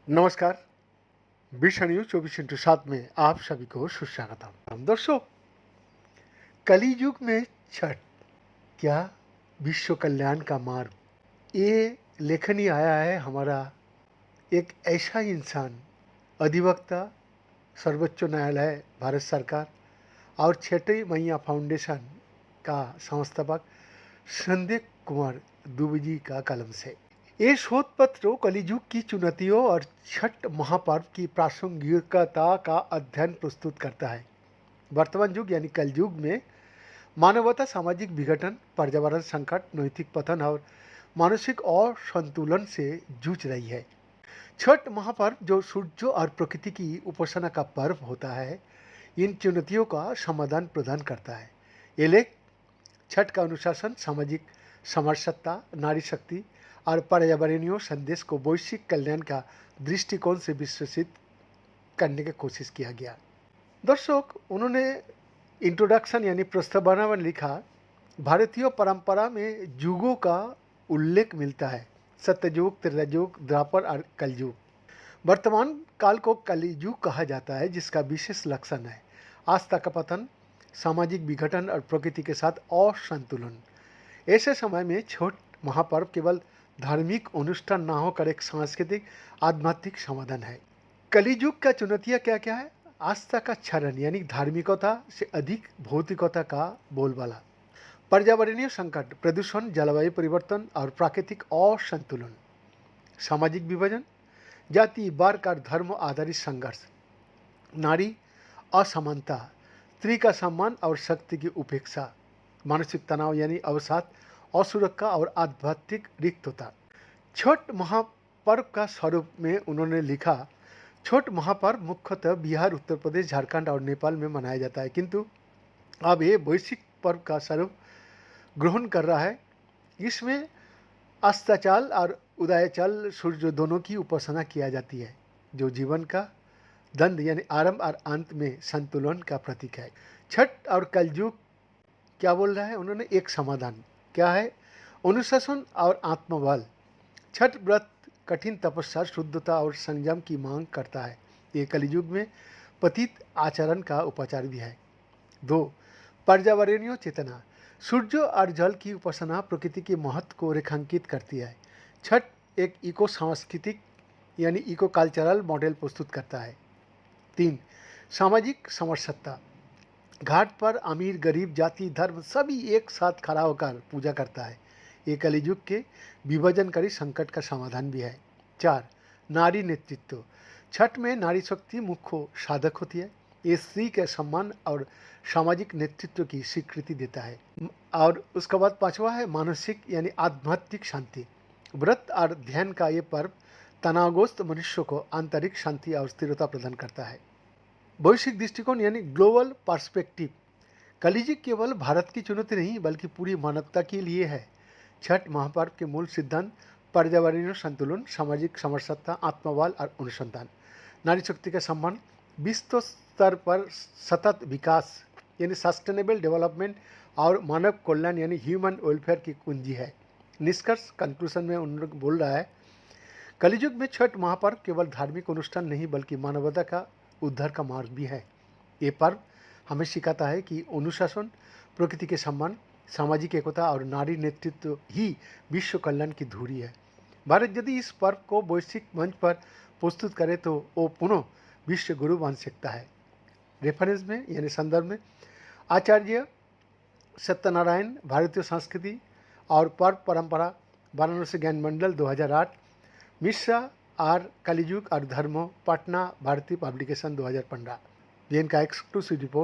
नमस्कार। विश्व न्यूज 24/7 में आप सभी को सुस्वागतम। दर्शकों, कली युग में छठ क्या विश्व कल्याण का मार्ग, ये लेखनी आया है हमारा एक ऐसा इंसान, अधिवक्ता, सर्वोच्च न्यायालय भारत सरकार और छठी मैया फाउंडेशन का संस्थापक संदीप कुमार दुबे जी का कलम से। ये शोध पत्र कलियुग की चुनौतियों और छठ महापर्व की प्रासंगिकता का अध्ययन प्रस्तुत करता है। वर्तमान युग यानी कलयुग में मानवता सामाजिक विघटन, पर्यावरण संकट, नैतिक पतन और मानसिक असंतुलन से जूझ रही है। छठ महापर्व जो सूर्य और प्रकृति की उपासना का पर्व होता है, इन चुनौतियों का समाधान प्रदान करता है। ये लेख छठ का अनुशासन, सामाजिक समरसता, नारी शक्ति और पर्यावरणीय संदेश को वैश्विक कल्याण का दृष्टिकोण से विश्लेषित करने की कोशिश किया गया। दर्शक, उन्होंने इंट्रोडक्शन यानी प्रस्तावना में लिखा, भारतीय परंपरा में युगों का उल्लेख मिलता है, सत्ययुग, त्रेतायुग, द्वापर और कलयुग। वर्तमान काल को कलियुग कहा जाता है, जिसका विशेष लक्षण है आस्था का पतन, सामाजिक विघटन और प्रकृति के साथ असंतुलन। ऐसे समय में छठ महापर्व केवल धार्मिक अनुष्ठान न होकर एक सांस्कृतिक आध्यात्मिक समाधान है। कलियुग का चुनौतियाँ क्या क्या है? आस्था का क्षरण यानी धार्मिकता से अधिक भौतिकता का बोलबाला, पर्यावरणीय संकट, प्रदूषण, जलवायु परिवर्तन और प्राकृतिक असंतुलन, सामाजिक विभाजन, जाति, वर्ग और धर्म आधारित संघर्ष, नारी असमानता, स्त्री का सम्मान और शक्ति की उपेक्षा, मानसिक तनाव यानी अवसाद, असुरक्षा और आध्यात्मिक रिक्तता। छठ महापर्व का स्वरूप में उन्होंने लिखा, छठ महापर्व मुख्यतः बिहार, उत्तर प्रदेश, झारखंड और नेपाल में मनाया जाता है, किंतु अब ये वैश्विक पर्व का स्वरूप ग्रहण कर रहा है। इसमें अस्ताचल और उदयाचल सूर्य दोनों की उपासना किया जाती है, जो जीवन का दंड यानी आरंभ और अंत में संतुलन का प्रतीक है। छठ और कलयुग क्या बोल रहा है? उन्होंने एक समाधान क्या है? अनुशासन और आत्मबल। छठ व्रत कठिन तपस्या, शुद्धता और संयम की मांग करता है। ये कलियुग में पतित आचरण का उपाचार भी है। 2. पर्यावरणीय चेतना, सूर्य और जल की उपासना प्रकृति के महत्व को रेखांकित करती है। छठ एक इको सांस्कृतिक यानी इको कल्चरल मॉडल प्रस्तुत करता है। 3. सामाजिक समरसता, घाट पर अमीर, गरीब, जाति, धर्म सभी एक साथ खड़ा होकर पूजा करता है। ये कलियुग के विभाजनकारी संकट का समाधान भी है। 4. नारी नेतृत्व, छठ में नारी शक्ति मुख्य साधक होती है। ये स्त्री के सम्मान और सामाजिक नेतृत्व की स्वीकृति देता है। और उसके बाद 5वां है मानसिक यानी आध्यात्मिक शांति। व्रत और ध्यान का ये पर्व तनावग्रस्त मनुष्य को आंतरिक शांति और स्थिरता प्रदान करता है। वैश्विक दृष्टिकोण यानी ग्लोबल पर्सपेक्टिव, कलियुग केवल भारत की चुनौती नहीं बल्कि पूरी मानवता के लिए है। छठ महापर्व के मूल सिद्धांत पर्यावरणीय संतुलन, सामाजिक समरसता, आत्मबल और अनुसंधान, नारी शक्ति का सम्मान, विश्व स्तर पर सतत विकास यानी सस्टेनेबल डेवलपमेंट और मानव कल्याण यानी ह्यूमन वेलफेयर की कुंजी है। निष्कर्ष कंक्लूजन में उन्होंने बोल रहा है, कलियुग में छठ महापर्व केवल धार्मिक अनुष्ठान नहीं बल्कि मानवता का उद्धार का मार्ग भी है। ये पर्व हमें सिखाता है कि अनुशासन, प्रकृति के सम्मान, सामाजिक एकता और नारी नेतृत्व ही विश्व कल्याण की धुरी है। भारत यदि इस पर्व को वैश्विक मंच पर प्रस्तुत करे तो वो पुनः विश्व गुरु बन सकता है। रेफरेंस में यानी संदर्भ में आचार्य सत्यनारायण, भारतीय संस्कृति और पर्व परंपरा, वाराणसी ज्ञान मंडल 2008, मिश्रा और कलियुग और धर्म, पटना, भारतीय पब्लिकेशन 2015। ये इनका एक्सक्लूसिव रिपोर्ट।